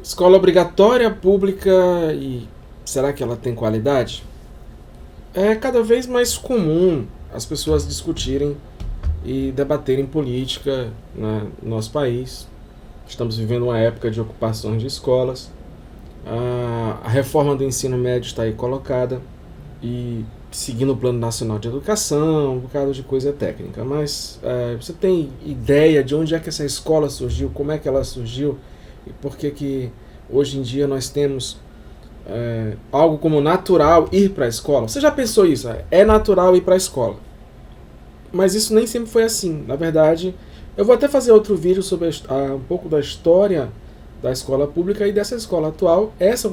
Escola obrigatória, pública e será que ela tem qualidade? É cada vez mais comum as pessoas discutirem e debaterem política, né, no nosso país. Estamos vivendo uma época de ocupações de escolas. A reforma do ensino médio está aí colocada e seguindo o Plano Nacional de Educação, um bocado de coisa técnica. Mas você tem ideia de onde é que essa escola surgiu, como é que ela surgiu e por que hoje em dia nós temos algo como natural ir para a escola? Você já pensou isso? É natural ir para a escola. Mas isso nem sempre foi assim. Na verdade, eu vou até fazer outro vídeo sobre um pouco da história da escola pública e dessa escola atual. Esse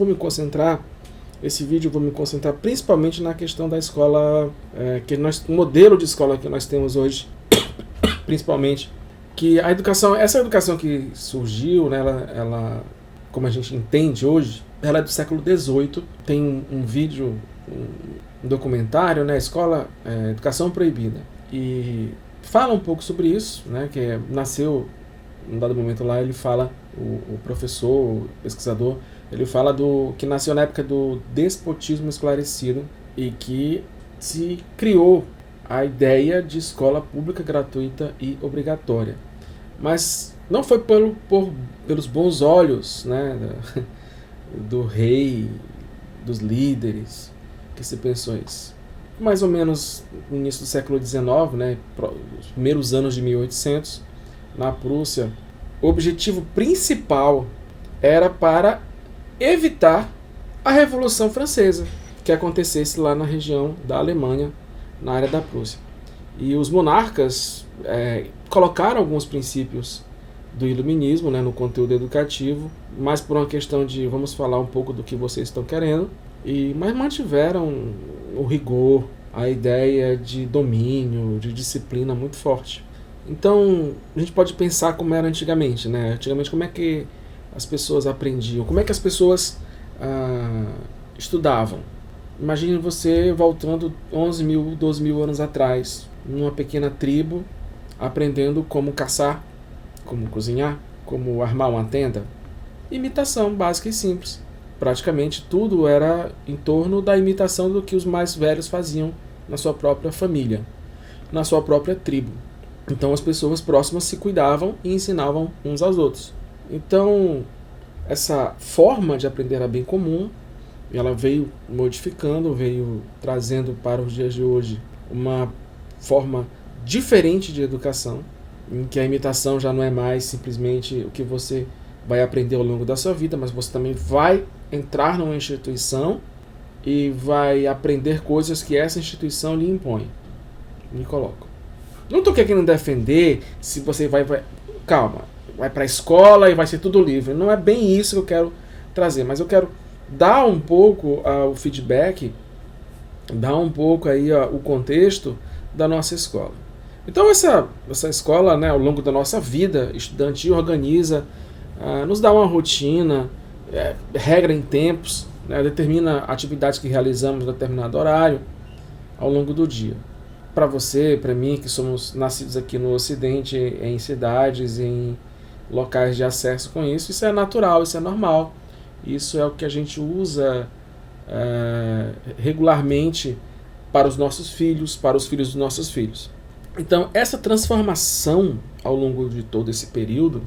vídeo eu vou me concentrar principalmente na questão da escola, o modelo de escola que nós temos hoje, principalmente, que essa educação que surgiu, né, ela, como a gente entende hoje, ela é do século XVIII. Tem um vídeo, um documentário, né, Educação Proibida, e fala um pouco sobre isso, né, que nasceu, num dado momento lá, ele fala, o professor, o pesquisador, ele fala que nasceu na época do despotismo esclarecido e que se criou a ideia de escola pública gratuita e obrigatória. Mas não foi pelos bons olhos, né, do rei, dos líderes, que se pensou isso. Mais ou menos no início do século XIX, né, os primeiros anos de 1800, na Prússia, o objetivo principal era para evitar a Revolução Francesa, que acontecesse lá na região da Alemanha, na área da Prússia. E os monarcas colocaram alguns princípios do iluminismo, né, no conteúdo educativo, mas por uma questão de vamos falar um pouco do que vocês estão querendo, mas mantiveram o rigor, a ideia de domínio, de disciplina muito forte. Então, a gente pode pensar como era antigamente, né? Antigamente, como é que as pessoas aprendiam? Como é que as pessoas estudavam? Imagine você voltando 11 mil, 12 mil anos atrás, numa pequena tribo, aprendendo como caçar, como cozinhar, como armar uma tenda. Imitação básica e simples. Praticamente tudo era em torno da imitação do que os mais velhos faziam na sua própria família, na sua própria tribo. Então as pessoas próximas se cuidavam e ensinavam uns aos outros. Então essa forma de aprender era bem comum, e ela veio modificando, veio trazendo para os dias de hoje uma forma diferente de educação, em que a imitação já não é mais simplesmente o que você vai aprender ao longo da sua vida, mas você também vai entrar numa instituição e vai aprender coisas que essa instituição lhe impõe. Me coloco. Não estou querendo defender se você calma, vai para a escola e vai ser tudo livre. Não é bem isso que eu quero trazer, mas eu quero dar um pouco o feedback, dar um pouco aí o contexto da nossa escola. Então essa escola, né, ao longo da nossa vida estudantil, organiza, nos dá uma rotina, regra em tempos, né, determina atividades que realizamos em determinado horário ao longo do dia. Para você, para mim, que somos nascidos aqui no Ocidente, em cidades, em locais de acesso com isso é natural, isso é normal. Isso é o que a gente usa regularmente para os nossos filhos, para os filhos dos nossos filhos. Então, essa transformação ao longo de todo esse período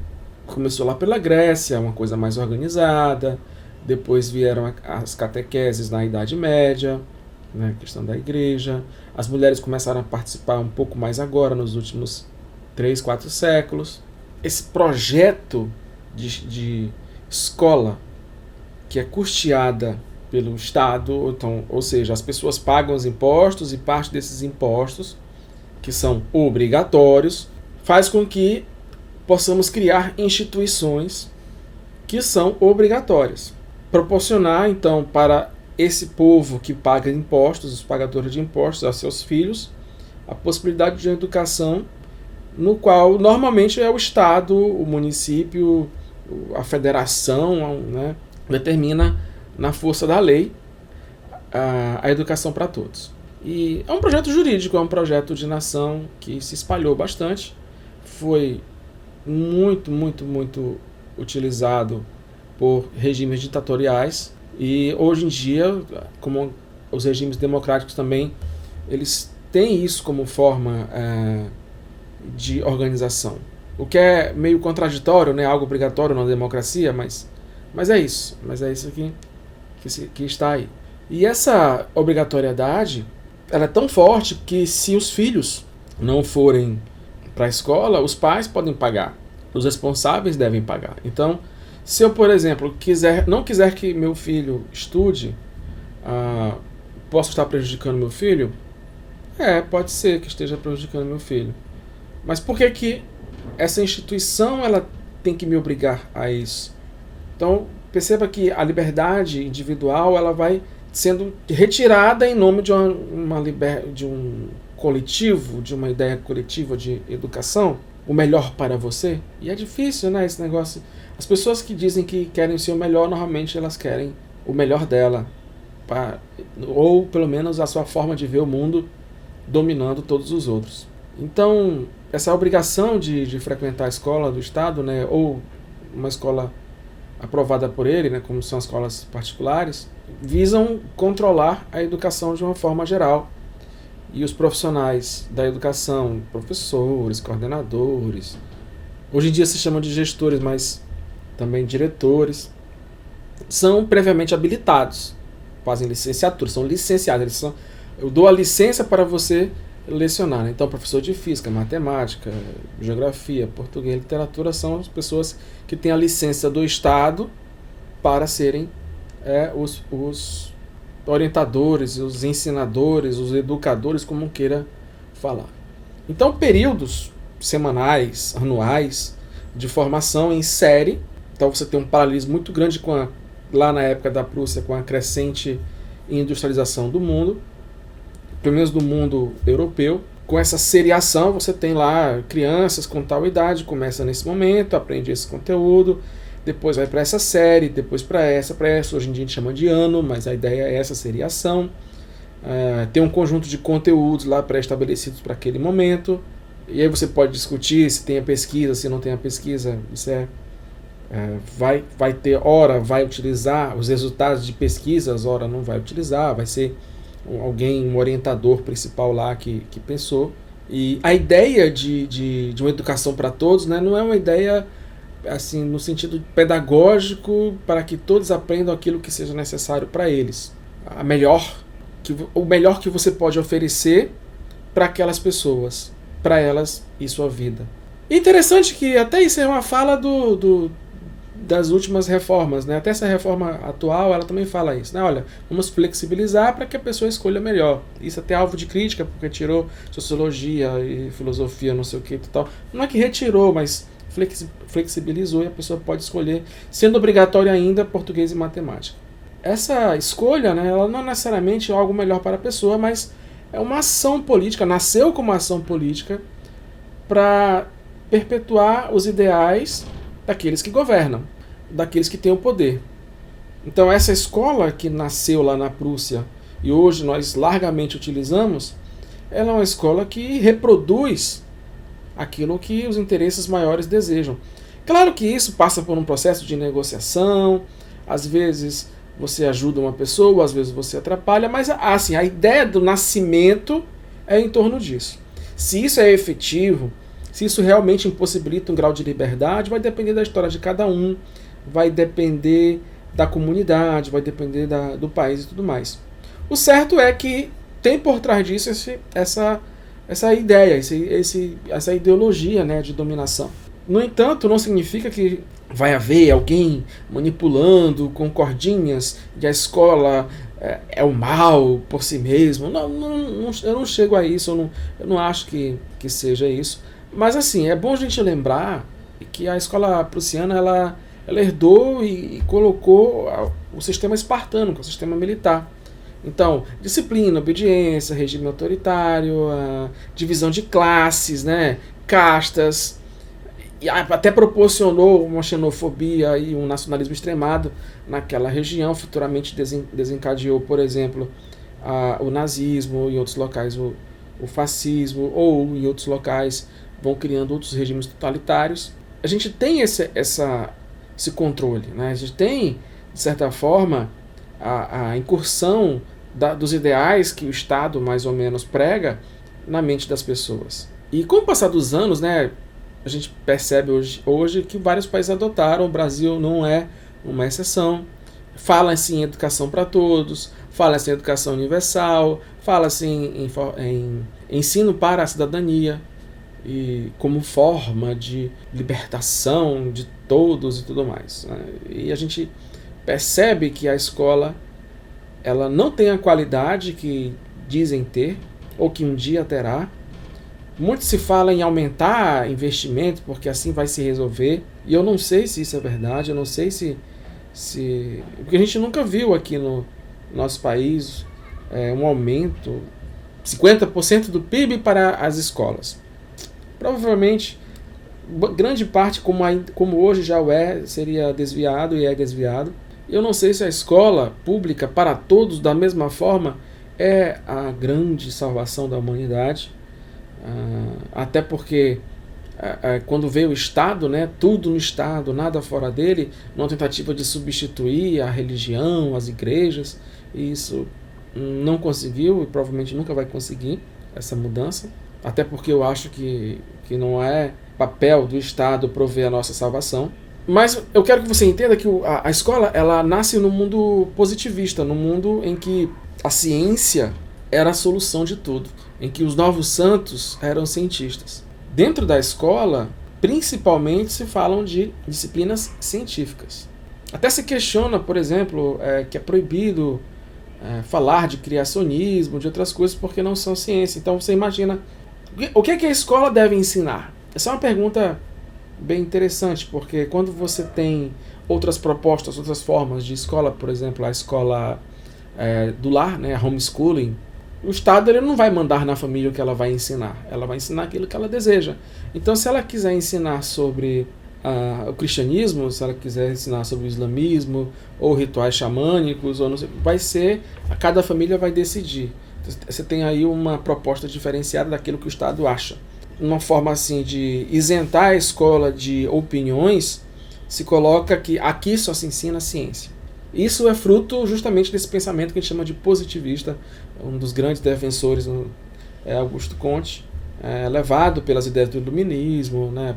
começou lá pela Grécia, uma coisa mais organizada, depois vieram as catequeses na Idade Média, né, questão da igreja. As mulheres começaram a participar um pouco mais agora, nos últimos 3, 4 séculos. Esse projeto de escola que é custeada pelo Estado, então, ou seja, as pessoas pagam os impostos e parte desses impostos, que são obrigatórios, faz com que possamos criar instituições que são obrigatórias. Proporcionar, então, para esse povo que paga impostos, os pagadores de impostos, aos seus filhos, a possibilidade de uma educação no qual normalmente é o Estado, o município, a federação, né, determina na força da lei a educação para todos. E é um projeto jurídico, é um projeto de nação que se espalhou bastante, foi muito utilizado por regimes ditatoriais, e hoje em dia, como os regimes democráticos também, eles têm isso como forma de organização. O que é meio contraditório, né? Algo obrigatório na democracia, mas é isso. Mas é isso que está aí. E essa obrigatoriedade, ela é tão forte que se os filhos não forem para a escola, os pais podem pagar. Os responsáveis devem pagar. Então, se eu, por exemplo, não quiser que meu filho estude, posso estar prejudicando meu filho? Pode ser que esteja prejudicando meu filho. Mas por que essa instituição ela tem que me obrigar a isso? Então, perceba que a liberdade individual ela vai sendo retirada em nome de um coletivo, de uma ideia coletiva de educação, o melhor para você. E é difícil, né, esse negócio. As pessoas que dizem que querem ser o melhor, normalmente elas querem o melhor dela, ou pelo menos a sua forma de ver o mundo dominando todos os outros. Então, essa obrigação de frequentar a escola do Estado, né, ou uma escola aprovada por ele, né, como são as escolas particulares, visam controlar a educação de uma forma geral. E os profissionais da educação, professores, coordenadores, hoje em dia se chamam de gestores, mas também diretores, são previamente habilitados, fazem licenciatura, são licenciados. Eu dou a licença para você lecionar. Então, professor de física, matemática, geografia, português, literatura são as pessoas que têm a licença do Estado para serem os orientadores, os ensinadores, os educadores, como queira falar. Então, períodos semanais, anuais, de formação em série. Então, você tem um paralelismo muito grande lá na época da Prússia, com a crescente industrialização do mundo, pelo menos do mundo europeu. Com essa seriação, você tem lá crianças com tal idade, começa nesse momento, aprende esse conteúdo, depois vai para essa série, depois para essa. Hoje em dia a gente chama de ano, mas a ideia é essa seriação. Tem um conjunto de conteúdos lá pré-estabelecidos para aquele momento, e aí você pode discutir se tem a pesquisa, se não tem a pesquisa. Isso vai ter, ora vai utilizar os resultados de pesquisas, ora não vai utilizar, vai ser um orientador principal lá que pensou. E a ideia de uma educação para todos, né, não é uma ideia assim no sentido pedagógico para que todos aprendam aquilo que seja necessário para eles. O melhor que você pode oferecer para aquelas pessoas, para elas e sua vida. E interessante que até isso é uma fala das últimas reformas, né? Até essa reforma atual, ela também fala isso, né? Olha, vamos flexibilizar para que a pessoa escolha melhor. Isso até é alvo de crítica, porque tirou sociologia e filosofia, não sei o que e tal. Não é que retirou, mas flexibilizou e a pessoa pode escolher, sendo obrigatório ainda português e matemática. Essa escolha, né, ela não necessariamente é algo melhor para a pessoa, mas é uma ação política, nasceu como uma ação política para perpetuar os ideais daqueles que governam, daqueles que têm o poder. Então essa escola que nasceu lá na Prússia e hoje nós largamente utilizamos, ela é uma escola que reproduz aquilo que os interesses maiores desejam. Claro que isso passa por um processo de negociação, às vezes você ajuda uma pessoa, às vezes você atrapalha, mas assim, a ideia do nascimento é em torno disso. Se isso é efetivo, se isso realmente impossibilita um grau de liberdade, vai depender da história de cada um, vai depender da comunidade, vai depender do país e tudo mais. O certo é que tem por trás disso essa ideia, essa ideologia, né, de dominação. No entanto, não significa que vai haver alguém manipulando com cordinhas de a escola é o mal por si mesmo. Eu não chego a isso, eu não acho que seja isso. Mas assim, é bom a gente lembrar que a escola prussiana ela herdou e colocou o sistema espartano, que é o sistema militar. Então, disciplina, obediência, regime autoritário, divisão de classes, né, castas, e até proporcionou uma xenofobia e um nacionalismo extremado naquela região. Futuramente desencadeou, por exemplo, o nazismo, em outros locais o fascismo, ou em outros locais vão criando outros regimes totalitários. A gente tem essa esse controle, né? A gente tem, de certa forma, a incursão dos ideais que o Estado mais ou menos prega na mente das pessoas. E com o passar dos anos, né, a gente percebe hoje que vários países adotaram, o Brasil não é uma exceção. Fala-se em educação para todos, fala-se em educação universal, fala-se em ensino para a cidadania, e como forma de libertação de todos e tudo mais, né? E a gente percebe que a escola ela não tem a qualidade que dizem ter, ou que um dia terá. Muito se fala em aumentar investimento, porque assim vai se resolver, e eu não sei se isso é verdade, eu não sei se porque a gente nunca viu aqui no nosso país um aumento, 50% do PIB para as escolas. Provavelmente, grande parte, como hoje já seria desviado e é desviado. Eu não sei se a escola pública para todos, da mesma forma, é a grande salvação da humanidade. Até porque quando veio o Estado, né, tudo no Estado, nada fora dele, numa tentativa de substituir a religião, as igrejas, e isso não conseguiu e provavelmente nunca vai conseguir essa mudança. Até porque eu acho que não é papel do Estado prover a nossa salvação. Mas eu quero que você entenda que a escola ela nasce num mundo positivista, num mundo em que a ciência era a solução de tudo, em que os novos santos eram cientistas. Dentro da escola, principalmente se falam de disciplinas científicas. Até se questiona, por exemplo, que é proibido falar de criacionismo, de outras coisas, porque não são ciência. Então você imagina, o que é que a escola deve ensinar? Essa é uma pergunta bem interessante, porque quando você tem outras propostas, outras formas de escola, por exemplo, a escola do lar, né, a homeschooling, o Estado ele não vai mandar na família o que ela vai ensinar aquilo que ela deseja. Então, se ela quiser ensinar sobre o cristianismo, se ela quiser ensinar sobre o islamismo, ou rituais xamânicos, ou não sei, cada família vai decidir. Você tem aí uma proposta diferenciada daquilo que o Estado acha. Uma forma assim de isentar a escola de opiniões, se coloca que aqui só se ensina ciência. Isso é fruto justamente desse pensamento que a gente chama de positivista. Um dos grandes defensores é Augusto Comte, levado pelas ideias do iluminismo, né,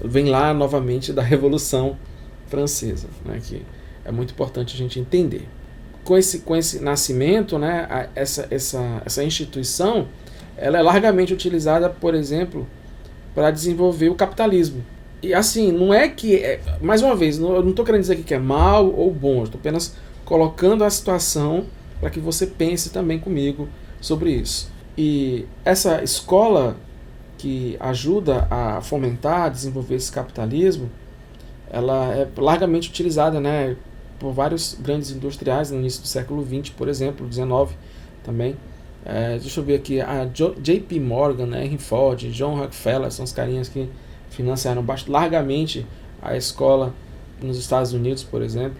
vem lá novamente da Revolução Francesa, né, que é muito importante a gente entender. Com esse nascimento, né, essa instituição ela é largamente utilizada, por exemplo, para desenvolver o capitalismo. E assim, não é que... mais uma vez, eu não estou querendo dizer aqui que é mal ou bom, estou apenas colocando a situação para que você pense também comigo sobre isso. E essa escola que ajuda a fomentar, a desenvolver esse capitalismo, ela é largamente utilizada, né, por vários grandes industriais no início do século XX, por exemplo, XIX também. Deixa eu ver aqui, a J.P. Morgan, Henry Ford, John Rockefeller, são os carinhas que financiaram largamente a escola nos Estados Unidos, por exemplo,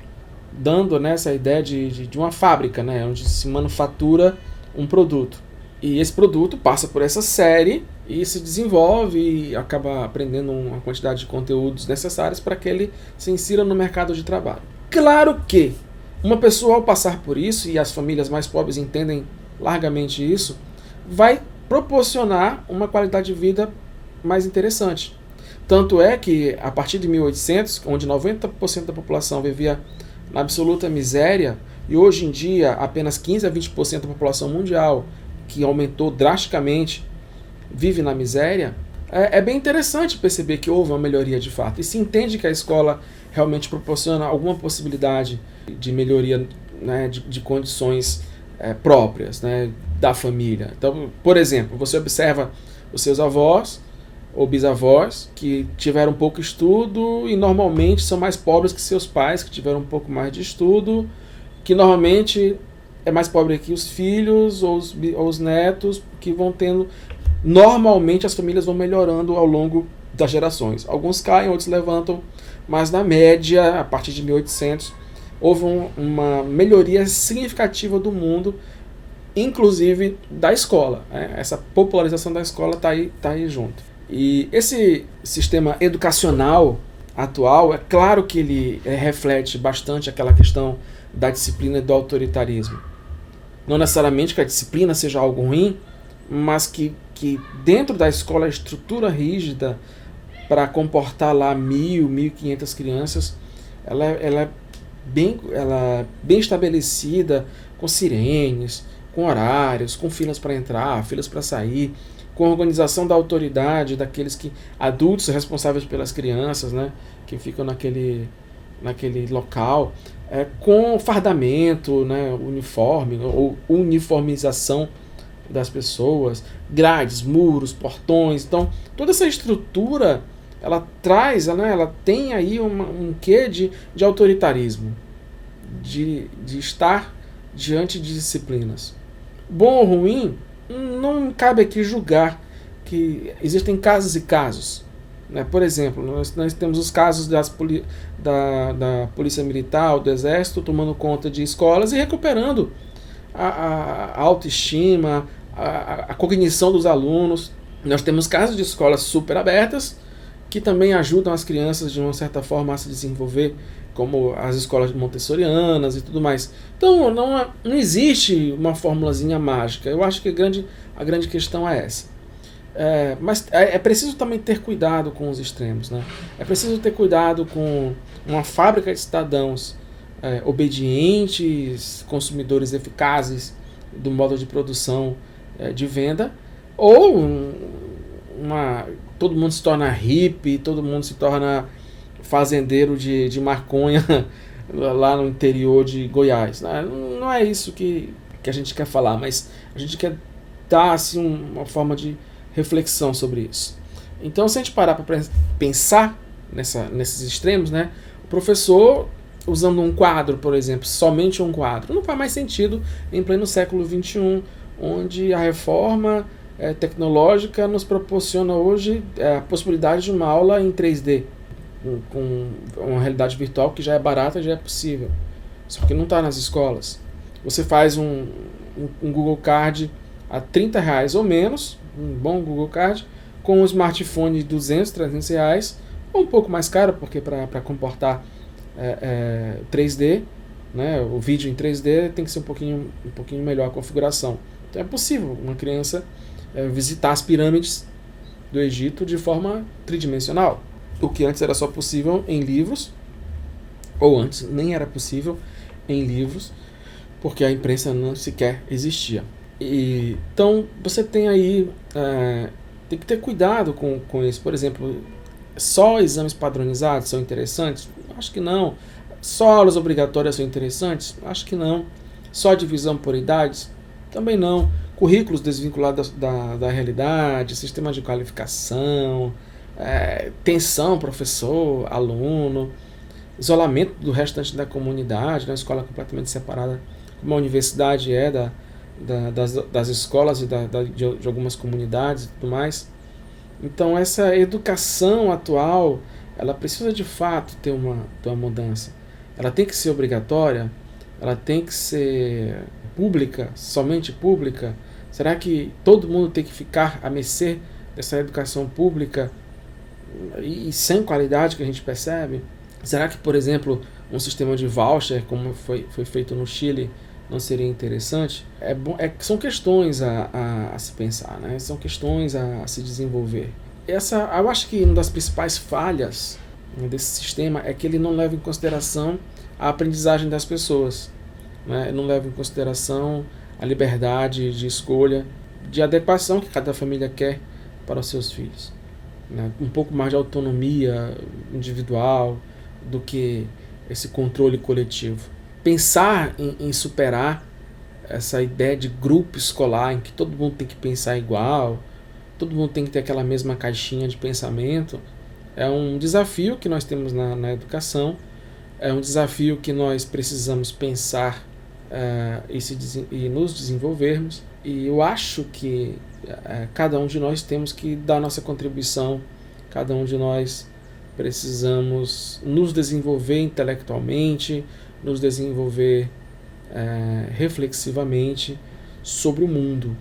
dando essa ideia de uma fábrica, né, onde se manufatura um produto. E esse produto passa por essa série e se desenvolve e acaba aprendendo uma quantidade de conteúdos necessários para que ele se insira no mercado de trabalho. Claro que uma pessoa, ao passar por isso, e as famílias mais pobres entendem largamente isso, vai proporcionar uma qualidade de vida mais interessante. Tanto é que, a partir de 1800, onde 90% da população vivia na absoluta miséria, e hoje em dia apenas 15 a 20% da população mundial, que aumentou drasticamente, vive na miséria, é bem interessante perceber que houve uma melhoria de fato. E se entende que a escola realmente proporciona alguma possibilidade de melhoria, né, de condições próprias, né, da família. Então, por exemplo, você observa os seus avós ou bisavós que tiveram pouco estudo e normalmente são mais pobres que seus pais que tiveram um pouco mais de estudo, que normalmente é mais pobre que os filhos ou os netos, que vão tendo... Normalmente as famílias vão melhorando ao longo das gerações. Alguns caem, outros levantam, mas na média, a partir de 1800, houve uma melhoria significativa do mundo, inclusive da escola. Essa popularização da escola está aí junto. E esse sistema educacional atual, é claro que ele reflete bastante aquela questão da disciplina e do autoritarismo. Não necessariamente que a disciplina seja algo ruim, mas que dentro da escola a estrutura rígida para comportar lá 1.500 crianças, ela é bem estabelecida, com sirenes, com horários, com filas para entrar, filas para sair, com a organização da autoridade, daqueles adultos responsáveis pelas crianças, né, que ficam naquele local, com fardamento, né, uniforme ou uniformização das pessoas, grades, muros, portões. Então, toda essa estrutura ela traz, né, ela tem aí um quê de autoritarismo, de estar diante de disciplinas. Bom ou ruim, não cabe aqui julgar, que existem casos e casos. Né? Por exemplo, nós temos os casos da Polícia Militar, do Exército, tomando conta de escolas e recuperando a autoestima, a cognição dos alunos. Nós temos casos de escolas super abertas, que também ajudam as crianças de uma certa forma a se desenvolver, como as escolas montessorianas e tudo mais. Então não existe uma formulazinha mágica. Eu acho que a grande questão é essa. Mas é preciso também ter cuidado com os extremos. Né? É preciso ter cuidado com uma fábrica de cidadãos obedientes, consumidores eficazes do modo de produção de venda, ou todo mundo se torna hippie, todo mundo se torna fazendeiro de maconha lá no interior de Goiás. Não é isso que a gente quer falar, mas a gente quer dar assim, uma forma de reflexão sobre isso. Então, se a gente parar para pensar nesses extremos, né, o professor usando um quadro, por exemplo, somente um quadro, não faz mais sentido em pleno século XXI, onde a reforma tecnológica nos proporciona hoje a possibilidade de uma aula em 3D, com uma realidade virtual que já é barata, já é possível. Só que não está nas escolas. Você faz um Google Card a R$30 ou menos, um bom Google Card, com um smartphone de R$200, R$300, ou um pouco mais caro, porque para comportar 3D, né, o vídeo em 3D tem que ser um pouquinho melhor a configuração. Então é possível uma criança visitar as pirâmides do Egito de forma tridimensional, o que antes era só possível em livros, ou antes nem era possível em livros, porque a imprensa não sequer existia. Então você tem aí, tem que ter cuidado com isso. Por exemplo, só exames padronizados são interessantes? Acho que não. Só aulas obrigatórias são interessantes? Acho que não. Só divisão por idades? Também não. Currículos desvinculados da realidade, sistema de qualificação, tensão professor, aluno, isolamento do restante da comunidade, uma escola completamente separada, como a universidade das escolas e de algumas comunidades e tudo mais. Então essa educação atual, ela precisa de fato ter uma mudança. Ela tem que ser obrigatória? Ela tem que ser pública, somente pública? Será que todo mundo tem que ficar à mercê dessa educação pública e sem qualidade que a gente percebe? Será que, por exemplo, um sistema de voucher, como foi feito no Chile, não seria interessante? São questões a se pensar, né? São questões a se desenvolver. Eu acho que uma das principais falhas desse sistema é que ele não leva em consideração a aprendizagem das pessoas, né? Não leva em consideração a liberdade de escolha, de adequação que cada família quer para os seus filhos, né? Um pouco mais de autonomia individual do que esse controle coletivo. Pensar em superar essa ideia de grupo escolar em que todo mundo tem que pensar igual, todo mundo tem que ter aquela mesma caixinha de pensamento, é um desafio que nós temos na educação, é um desafio que nós precisamos pensar e nos desenvolvermos. E eu acho que cada um de nós temos que dar nossa contribuição, cada um de nós precisamos nos desenvolver intelectualmente, nos desenvolver reflexivamente sobre o mundo,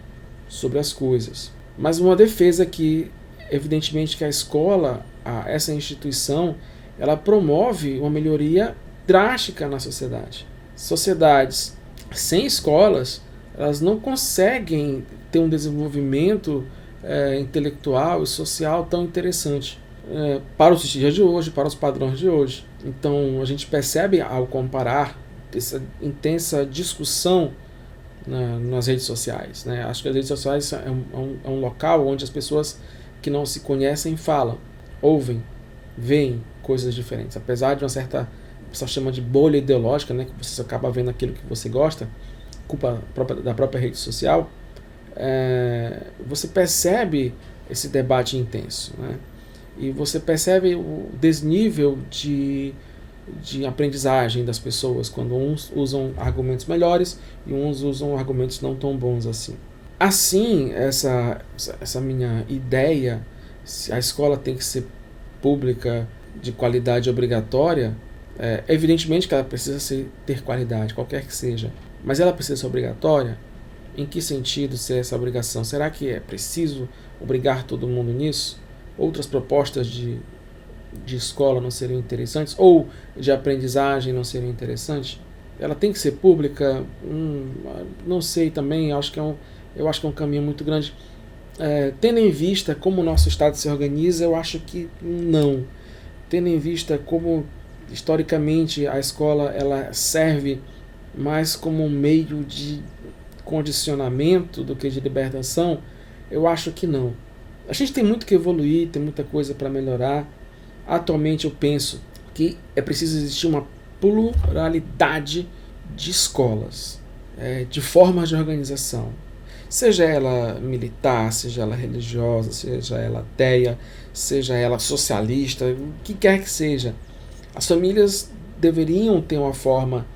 sobre as coisas. Mas uma defesa que, evidentemente, que a escola, essa instituição, ela promove uma melhoria drástica na sociedade. Sociedades sem escolas, elas não conseguem ter um desenvolvimento intelectual e social tão interessante para os dias de hoje, para os padrões de hoje. Então a gente percebe ao comparar essa intensa discussão nas redes sociais, né? Acho que as redes sociais é um local onde as pessoas que não se conhecem falam, ouvem, veem coisas diferentes. Apesar de uma certa, a pessoa chama de bolha ideológica, né? Que você acaba vendo aquilo que você gosta, culpa da própria rede social, você percebe esse debate intenso, né? E você percebe o desnível de aprendizagem das pessoas quando uns usam argumentos melhores e uns usam argumentos não tão bons assim. Assim, essa minha ideia, se a escola tem que ser pública de qualidade obrigatória, evidentemente que ela precisa ter qualidade, qualquer que seja, mas ela precisa ser obrigatória? Em que sentido ser essa obrigação? Será que é preciso obrigar todo mundo nisso? Outras propostas de escola não seriam interessantes? Ou de aprendizagem não seriam interessantes? Ela tem que ser pública? Não sei também, eu acho que é um caminho muito grande. Tendo em vista como o nosso Estado se organiza, eu acho que não. Tendo em vista como, historicamente, a escola ela serve mais como um meio de condicionamento do que de libertação, eu acho que não. A gente tem muito que evoluir, tem muita coisa para melhorar. Atualmente eu penso que é preciso existir uma pluralidade de escolas, de formas de organização. Seja ela militar, seja ela religiosa, seja ela ateia, seja ela socialista, o que quer que seja. As famílias deveriam ter uma forma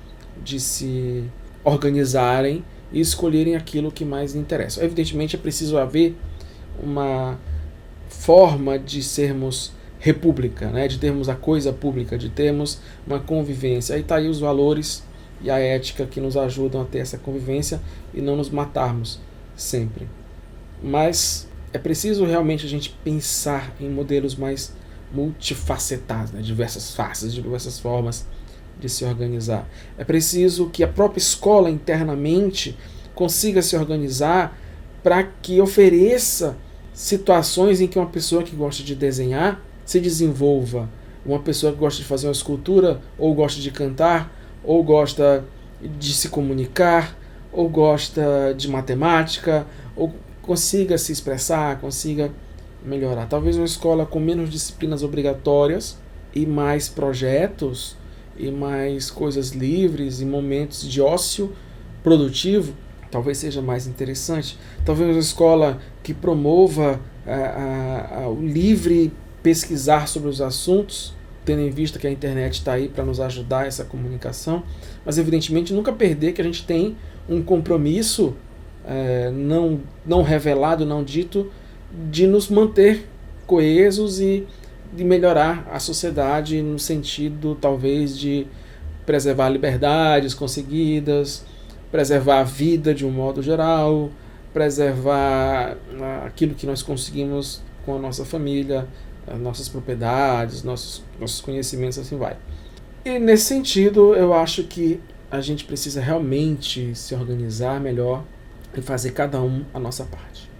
de se organizarem e escolherem aquilo que mais interessa. Evidentemente é preciso haver uma forma de sermos república, né? De termos a coisa pública, de termos uma convivência. Aí está aí os valores e a ética que nos ajudam a ter essa convivência e não nos matarmos sempre. Mas é preciso realmente a gente pensar em modelos mais multifacetados, né? Diversas faces, diversas formas de se organizar. É preciso que a própria escola internamente consiga se organizar para que ofereça situações em que uma pessoa que gosta de desenhar se desenvolva, uma pessoa que gosta de fazer uma escultura, ou gosta de cantar, ou gosta de se comunicar, ou gosta de matemática, ou consiga se expressar, consiga melhorar. Talvez uma escola com menos disciplinas obrigatórias e mais projetos e mais coisas livres e momentos de ócio produtivo, talvez seja mais interessante. Talvez uma escola que promova o livre pesquisar sobre os assuntos, tendo em vista que a internet está aí para nos ajudar essa comunicação, mas evidentemente nunca perder que a gente tem um compromisso não revelado, não dito, de nos manter coesos e de melhorar a sociedade no sentido talvez de preservar liberdades conseguidas, preservar a vida de um modo geral, preservar aquilo que nós conseguimos com a nossa família, as nossas propriedades, nossos conhecimentos, assim vai. E nesse sentido, eu acho que a gente precisa realmente se organizar melhor e fazer cada um a nossa parte.